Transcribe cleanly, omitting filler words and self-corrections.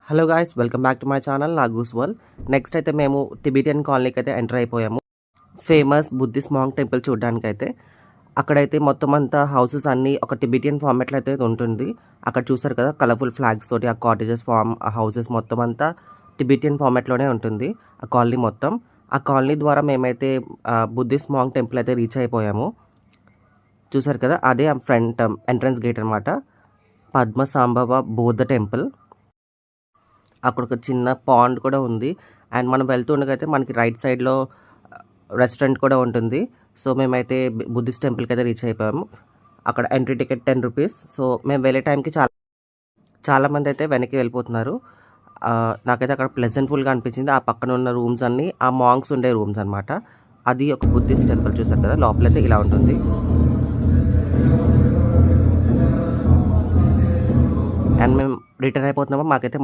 Hello guys, welcome back to my channel Nagu's world. Next అయితే మేము Tibetan కాలనీకి అయితే ఎంటర్ అయిపోయాము. ఫేమస్ బుద్ధిస్ట్ మాంగ్ టెంపుల్ చూడడానికైతే. అక్కడైతే మొత్తం అంతా హౌసెస్ అన్నీ ఒక టిబెటియన్ ఫార్మాట్లో అయితే ఉంటుంది. అక్కడ చూసారు కదా, కలర్ఫుల్ ఫ్లాగ్స్ తోటి ఆ కాటేజెస్ ఆ హౌసెస్ మొత్తం అంతా టిబెటియన్ ఫార్మాట్లోనే ఉంటుంది ఆ కాలనీ మొత్తం. ఆ కాలనీ ద్వారా మేమైతే బుద్ధిస్ట్ మాంగ్ టెంపుల్ అయితే రీచ్ అయిపోయాము. చూసారు కదా, అదే ఆ ఫ్రంట్ ఎంట్రన్స్ గేట్ అనమాట, పద్మసాంబవ బౌద్ధ టెంపుల్. అక్కడ ఒక చిన్న పాండ్ కూడా ఉంది. అండ్ మనం వెళ్తుండగైతే మనకి రైట్ సైడ్లో రెస్టారెంట్ కూడా ఉంటుంది. సో మేమైతే బుద్ధిస్ట్ టెంపుల్కి అయితే రీచ్ అయిపోయాము. అక్కడ ఎంట్రీ టికెట్ 10 రూపీస్. సో మేము వెళ్ళే టైంకి చాలామంది అయితే వెనక్కి వెళ్ళిపోతున్నారు. నాకైతే అక్కడ ప్లెజెంట్ఫుల్గా అనిపించింది. ఆ పక్కన ఉన్న రూమ్స్ అన్నీ ఆ మాంగ్స్ ఉండే రూమ్స్ అనమాట. అది ఒక బుద్ధిస్ట్ టెంపుల్. చూసారు కదా, లోపలైతే ఇలా ఉంటుంది. అండ్ మేము రిటర్న్ అయిపోతున్నాము. మాకైతే